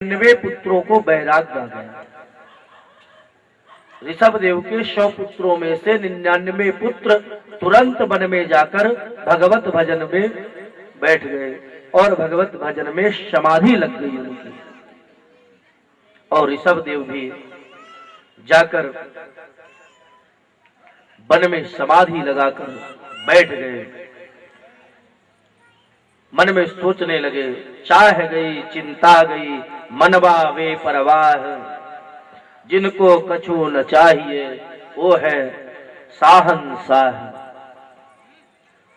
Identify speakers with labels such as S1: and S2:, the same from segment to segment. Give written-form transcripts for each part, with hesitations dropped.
S1: 99 पुत्रों को वैराग्य आ गया। ऋषभ देव के 100 पुत्रों में से 99 पुत्र तुरंत वन में जाकर भगवत भजन में बैठ गए और भगवत भजन में समाधि लग गई उनकी। और ऋषभ देव भी जाकर वन में समाधि लगाकर बैठ गए। मन में सोचने लगे, चाह गई चिंता गई मनवा वे परवाह, जिनको कछु न चाहिए वो है साहंसाह।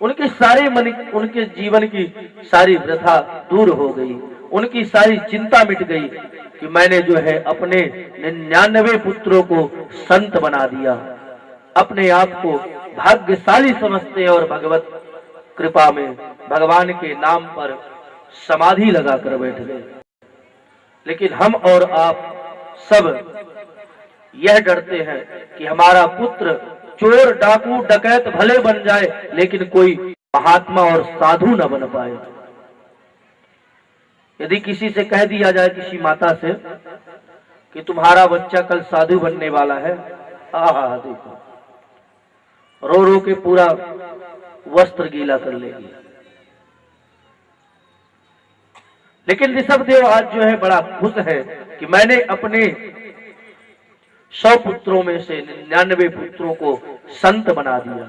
S1: उनके सारे मन, उनके जीवन की सारी वृथा दूर हो गई, उनकी सारी चिंता मिट गई कि मैंने जो है अपने 99 पुत्रों को संत बना दिया। अपने आप को भाग्यशाली समझते और भगवत कृपा में भगवान के नाम पर समाधि लगाकर बैठ गए। लेकिन हम और आप सब यह डरते हैं कि हमारा पुत्र चोर डाकू डकैत भले बन जाए लेकिन कोई महात्मा और साधु न बन पाए। यदि किसी से कह दिया जाए, किसी माता से, कि तुम्हारा बच्चा कल साधु बनने वाला है, आहा देखो रो रो के पूरा वस्त्र गीला कर लेगी। लेकिन ऋषभ देव आज जो है बड़ा खुश है कि मैंने अपने 100 पुत्रों में से 99 पुत्रों को संत बना दिया।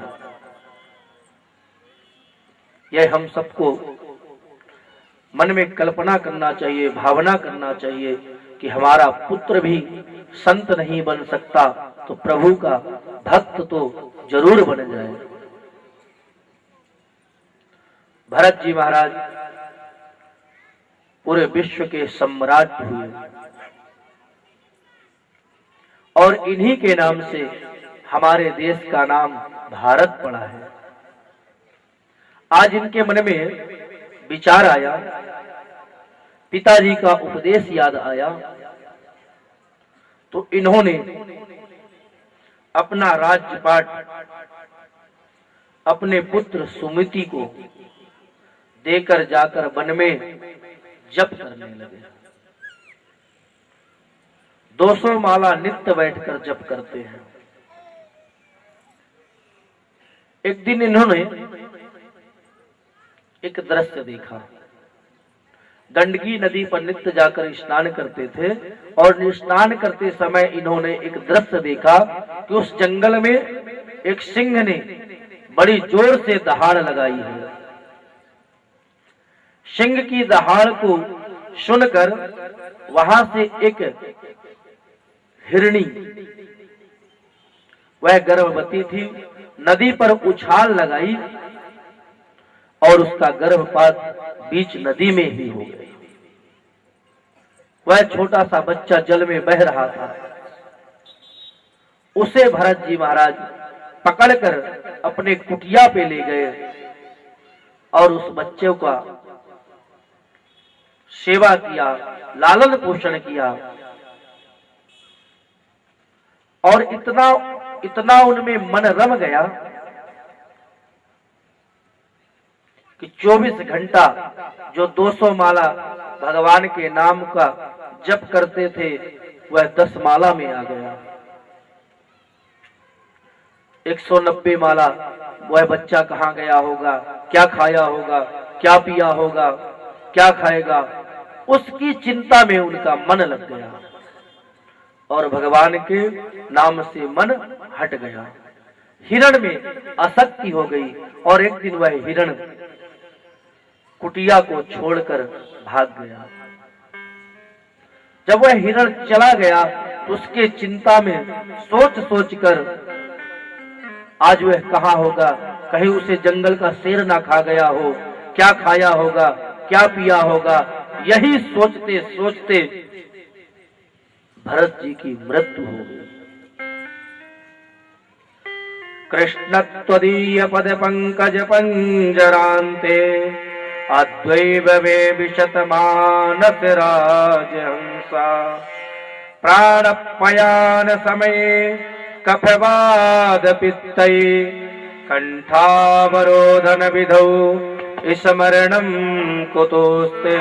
S1: यह हम सबको मन में कल्पना करना चाहिए, भावना करना चाहिए कि हमारा पुत्र भी संत नहीं बन सकता तो प्रभु का भक्त तो जरूर बन जाए। भरत जी महाराज पूरे विश्व के सम्राट हुए और इन्हीं के नाम से हमारे देश का नाम भारत पड़ा है। आज इनके मन में विचार आया, पिताजी का उपदेश याद आया, तो इन्होंने अपना राज्यपाट अपने पुत्र सुमिति को देकर जाकर वन में जप करने लगे। 200 माला नित्य बैठकर जप करते हैं। एक दिन इन्होंने एक दृश्य देखा। गंडकी नदी पर नित्य जाकर स्नान करते थे और स्नान करते समय इन्होंने एक दृश्य देखा कि उस जंगल में एक सिंह ने बड़ी जोर से दहाड़ लगाई है। सिंह की दहाड़ को सुनकर वहां से एक हिरणी, वह गर्भवती थी, नदी पर उछाल लगाई और उसका गर्भपात बीच नदी में ही हो गया। वह छोटा सा बच्चा जल में बह रहा था। उसे भरत जी महाराज पकड़कर अपने कुटिया पे ले गए और उस बच्चे का सेवा किया, लालन पोषण किया और इतना उनमें मन रम गया कि 24 घंटा जो 200 माला भगवान के नाम का जप करते थे वह 10 माला में आ गया। 190 माला वह बच्चा कहाँ गया होगा, क्या खाया होगा, क्या पिया होगा, क्या खाएगा, उसकी चिंता में उनका मन लग गया और भगवान के नाम से मन हट गया। हिरण में आसक्ति हो गई और एक दिन वह हिरण कुटिया को छोड़कर भाग गया। जब वह हिरण चला गया तो उसके चिंता में सोच सोच कर आज वह कहाँ होगा, कहीं उसे जंगल का शेर ना खा गया हो, क्या खाया होगा, क्या पिया होगा, यही सोचते सोचते भरत जी की मृत्यु हो गई। कृष्ण त्वदीय पद पंकज पंजरांते अद्वैव वे विशत मानस राजहंसा प्राणपयान समय कफवाद पित्तै कंठावरोधन विधौ स्मरणं कुतोस्ते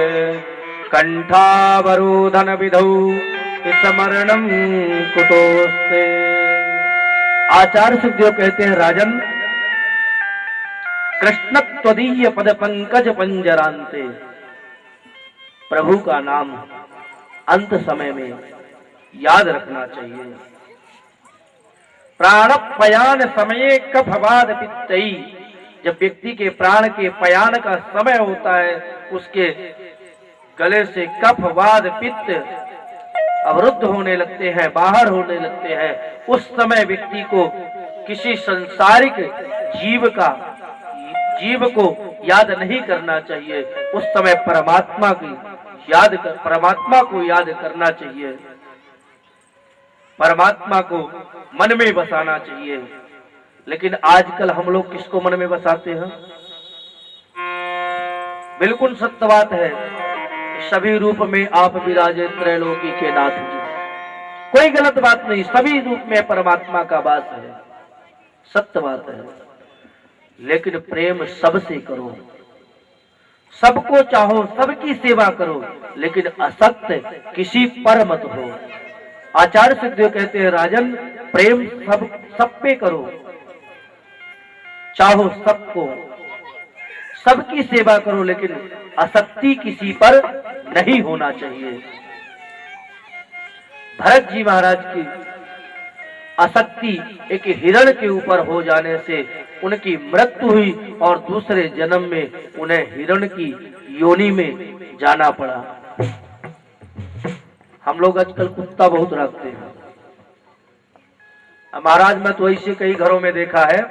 S1: कंठावरोधन विधौ स्मरणम कुतोस्ते। आचार्य सुखदेव कहते हैं, राजन, कृष्ण त्वदीय पद पंकज पंजरांते, प्रभु का नाम अंत समय में याद रखना चाहिए। प्राण पयान समय कफवाद पित्तई, जब व्यक्ति के प्राण के पयान का समय होता है, उसके गले से कफवाद पित्त अवरुद्ध होने लगते हैं, बाहर होने लगते हैं, उस समय व्यक्ति को किसी सांसारिक जीव को याद नहीं करना चाहिए। उस समय परमात्मा को याद करना चाहिए, परमात्मा को मन में बसाना चाहिए। लेकिन आजकल हम लोग किसको मन में बसाते हैं? बिल्कुल सत्य बात है, सभी रूप में आप विराजे त्रैलोकी के नाथ जी, कोई गलत बात नहीं, सभी रूप में परमात्मा का वास है, सत्य बात है। लेकिन प्रेम सबसे करो, सबको चाहो, सबकी सेवा करो, लेकिन असत्य किसी पर मत हो। आचार्य सुखदेव कहते हैं, राजन, प्रेम सब पे करो, चाहो सबको, सबकी सेवा करो, लेकिन आसक्ति किसी पर नहीं होना चाहिए। भरत जी महाराज की आसक्ति एक हिरण के ऊपर हो जाने से उनकी मृत्यु हुई और दूसरे जन्म में उन्हें हिरण की योनि में जाना पड़ा। हम लोग आजकल कुत्ता बहुत रखते हैं। महाराज, मैं तो ऐसे कई घरों में देखा है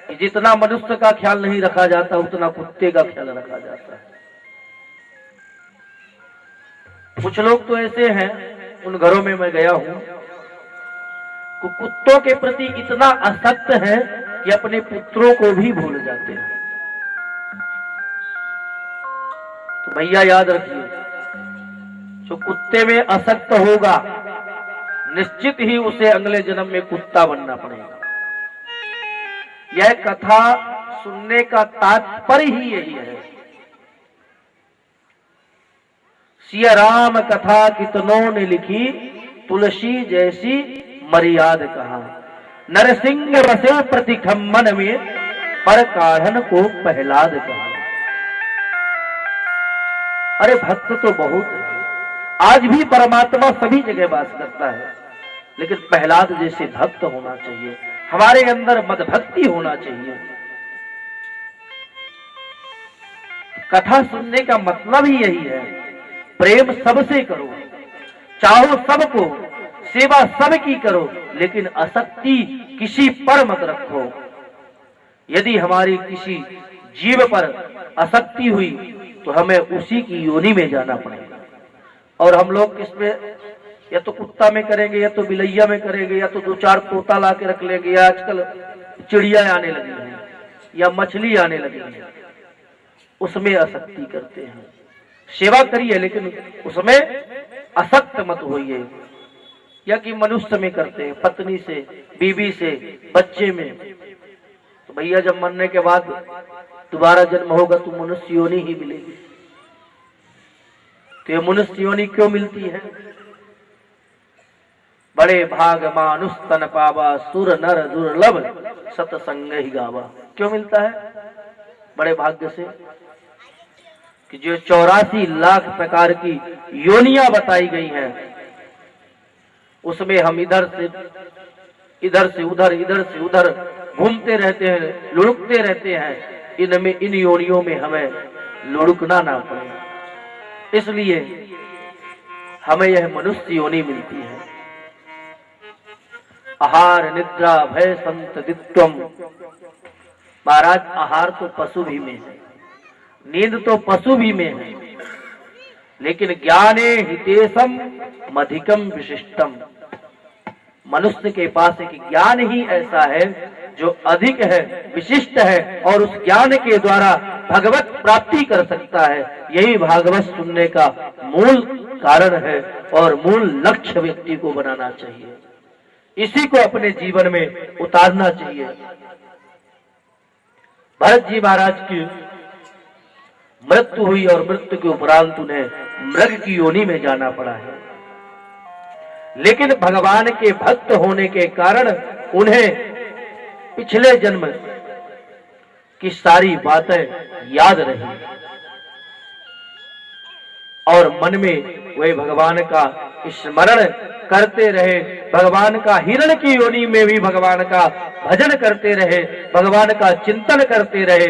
S1: कि जितना मनुष्य का ख्याल नहीं रखा जाता, उतना कुत्ते का ख्याल रखा जाता है। कुछ लोग तो ऐसे हैं, उन घरों में मैं गया हूं, कुत्तों के प्रति इतना आसक्त है कि अपने पुत्रों को भी भूल जाते हैं। तो भैया याद रखिए, जो कुत्ते में आसक्त होगा, निश्चित ही उसे अगले जन्म में कुत्ता बनना पड़ेगा। यह कथा सुनने का तात्पर्य ही यही है। सिया राम कथा कितनों ने लिखी, तुलसी जैसी मर्याद कहा। नरसिंह रसे प्रतिखम्मन में, पर काढ़न को पहलाद कहा। अरे भक्त तो बहुत है, आज भी परमात्मा सभी जगह वास करता है, लेकिन प्रहलाद जैसे भक्त होना चाहिए, हमारे अंदर मद भक्ति होना चाहिए। कथा सुनने का मतलब ही यही है, प्रेम सबसे करो, चाहो सबको, सेवा सबकी करो, लेकिन आसक्ति किसी पर मत रखो। यदि हमारी किसी जीव पर आसक्ति हुई तो हमें उसी की योनि में जाना पड़ेगा। और हम लोग किसमें, या तो कुत्ता में करेंगे, या तो बिलैया में करेंगे, या तो दो चार तोता ला के रख लेंगे, या आजकल चिड़िया आने लगी हैं, या मछली आने लगी है, उसमें आसक्ति करते हैं। सेवा करिए, लेकिन उसमें आसक्त मत होइए। या कि मनुष्य में करते हैं, पत्नी से, बीवी से, बच्चे में। तो भैया, जब मरने के बाद दोबारा जन्म होगा तो मनुष्य योनि ही मिलेगी। तो ये मनुष्य योनि क्यों मिलती है? बड़े भाग मानुष तन पावा, सुर नर दुर्लभ सतसंग ही गावा। क्यों मिलता है? बड़े भाग्य से कि जो 84 लाख प्रकार की योनियां बताई गई हैं, उसमें हम इधर से उधर, इधर से उधर घूमते रहते हैं, लुढ़कते रहते हैं। इनमें, इन योनियों में हमें लुढ़कना ना पड़े, इसलिए हमें यह मनुष्य योनि मिलती है। आहार निद्रा भय संतदित्वम। महाराज, आहार तो पशु भी में है, नींद तो पशु भी में है, लेकिन ज्ञाने हितेशम मधिकम विशिष्टम। मनुष्य के पास एक ज्ञान ही ऐसा है जो अधिक है, विशिष्ट है, और उस ज्ञान के द्वारा भगवत प्राप्ति कर सकता है। यही भागवत सुनने का मूल कारण है और मूल लक्ष्य व्यक्ति को बनाना चाहिए, इसी को अपने जीवन में उतारना चाहिए। भरत जी महाराज की मृत्यु हुई और मृत्यु के उपरांत उन्हें मृग की योनि में जाना पड़ा है। लेकिन भगवान के भक्त होने के कारण उन्हें पिछले जन्म की सारी बातें याद रही और मन में वे भगवान का स्मरण करते रहे, भगवान का हिरण की योनि में भी भगवान का भजन करते रहे, भगवान का चिंतन करते रहे।